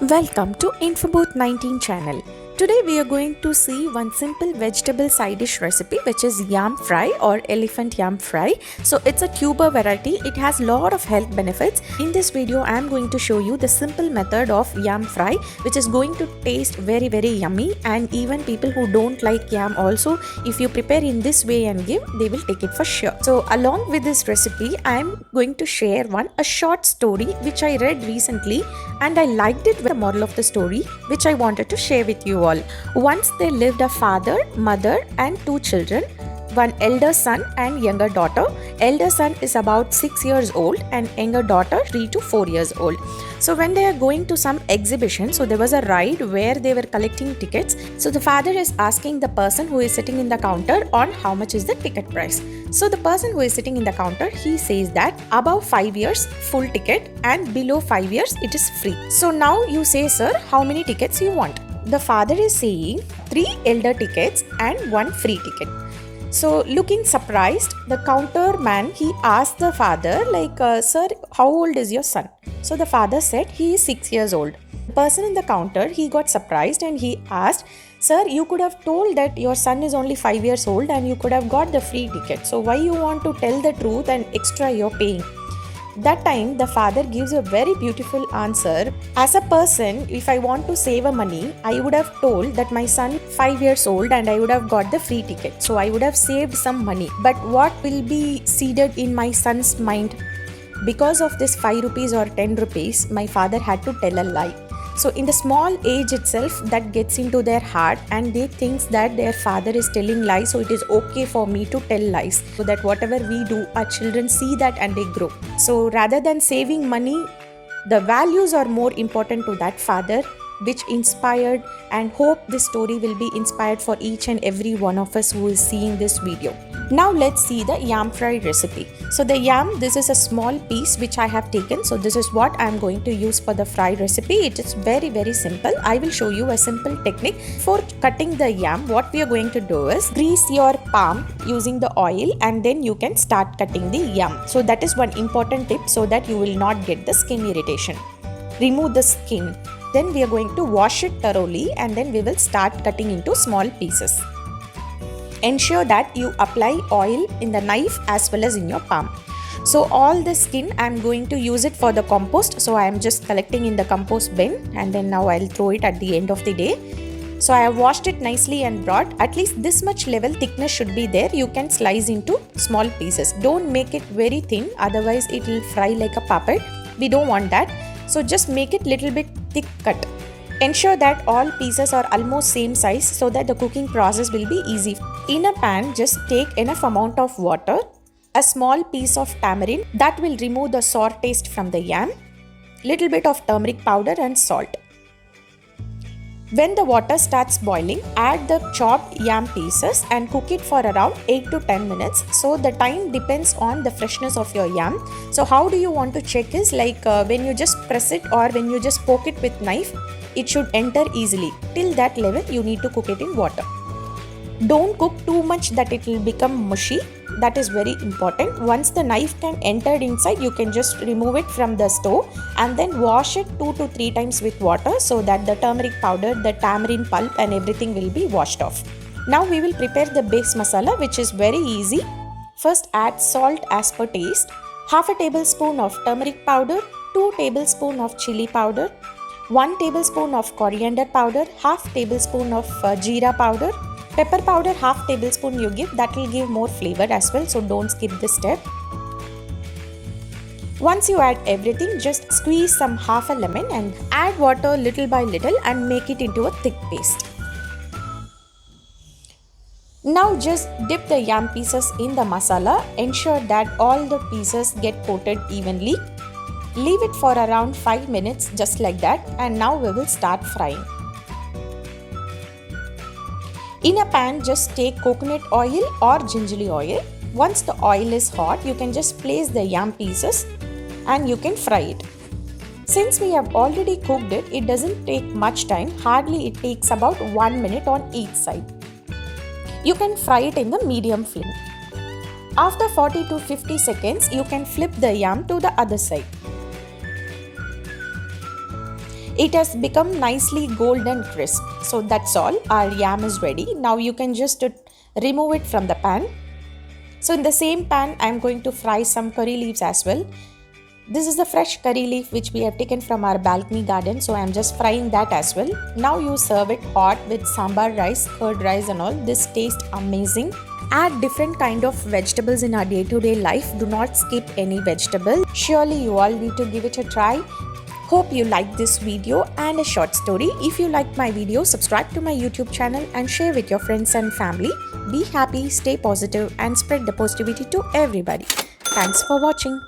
Welcome to Infobooth 19 channel. Today we are going to see one simple vegetable side dish recipe which is yam fry or elephant yam fry. So it's a tuber variety. It has lot of health benefits. In this video I am going to show you the simple method of yam fry which is going to taste very yummy, and even people who don't like yam also, if you prepare in this way and give, they will take it for sure. So along with this recipe I am going to share a short story which I read recently and I liked it with the moral of the story which I wanted to share with you all. Once there lived a father, mother and two children, one elder son and younger daughter. Elder son is about 6 years old and younger daughter 3 to 4 years old. So when they are going to some exhibition, so there was a ride where they were collecting tickets. So the father is asking the person who is sitting in the counter on how much is the ticket price. So the person who is sitting in the counter, he says that above 5 years full ticket and below 5 years it is free. So now you say, sir, how many tickets you want? The father is saying 3 elder tickets and 1 free ticket. So looking surprised, the counter man, he asked the father sir, how old is your son? So the father said he is 6 years old. The person in the counter, he got surprised and he asked, sir, you could have told that your son is only 5 years old and you could have got the free ticket. So why you want to tell the truth and extra you're paying? That time the father gives a very beautiful answer. As a person, if I want to save a money, I would have told that my son 5 years old and I would have got the free ticket. So I would have saved some money. But what will be seeded in my son's mind? Because of this 5 rupees or 10 rupees, my father had to tell a lie. So in the small age itself, that gets into their heart and they think that their father is telling lies, so it is okay for me to tell lies, so that whatever we do, our children see that and they grow. So rather than saving money, the values are more important to that father, which inspired, and hope this story will be inspired for each and every one of us who is seeing this video. Now let's see the yam fry recipe. So the yam, this is a small piece which I have taken. So this is what I am going to use for the fry recipe. It is very simple. I will show you a simple technique for cutting the yam. What we are going to do is grease your palm using the oil and then you can start cutting the yam. So that is one important tip, so that you will not get the skin irritation. Remove the skin. Then we are going to wash it thoroughly and then we will start cutting into small pieces. Ensure that you apply oil in the knife as well as in your palm. So all the skin I am going to use it for the compost. So I am just collecting in the compost bin and then now I will throw it at the end of the day. So I have washed it nicely and broad. At least this much level thickness should be there. You can slice into small pieces. Don't make it very thin, otherwise it will fry like a puppet. We don't want that. So just make it little bit thick cut. Ensure that all pieces are almost same size so that the cooking process will be easy. In a pan, just take enough amount of water, a small piece of tamarind that will remove the sour taste from the yam, little bit of turmeric powder and salt. When the water starts boiling, add the chopped yam pieces and cook it for around 8 to 10 minutes. So the time depends on the freshness of your yam. So how do you want to check is when you just press it or when you just poke it with knife, it should enter easily. Till that level you need to cook it in water. Don't cook too much that it will become mushy. That is very important. Once the knife can enter inside, you can just remove it from the stove and then wash it 2 to 3 times with water, so that the turmeric powder, the tamarind pulp and everything will be washed off. Now we will prepare the base masala, which is very easy. First add salt as per taste, half a tablespoon of turmeric powder, 2 tablespoons of chili powder, 1 tablespoon of coriander powder, half tablespoon of jeera powder, pepper powder half tablespoon you give, that will give more flavor as well, so don't skip this step. Once you add everything, just squeeze some half a lemon and add water little by little and make it into a thick paste. Now just dip the yam pieces in the masala. Ensure that all the pieces get coated evenly. Leave it for around 5 minutes just like that, and now we will start frying. In a pan, just take coconut oil or gingerly oil. Once the oil is hot, you can just place the yam pieces and you can fry it. Since we have already cooked it, it doesn't take much time. Hardly it takes about 1 minute on each side. You can fry it in the medium flame. After 40 to 50 seconds, you can flip the yam to the other side. It has become nicely golden crisp. So that's all, our yam is ready. Now you can just remove it from the pan. So in the same pan I am going to fry some curry leaves as well. This is the fresh curry leaf which we have taken from our balcony garden, so I am just frying that as well. Now you serve it hot with sambar rice, curd rice and all. This tastes amazing. Add different kind of vegetables in our day-to-day life. Do not skip any vegetable. Surely you all need to give it a try. Hope you liked this video and a short story. If you liked my video, subscribe to my YouTube channel and share with your friends and family. Be happy, stay positive and spread the positivity to everybody. Thanks for watching.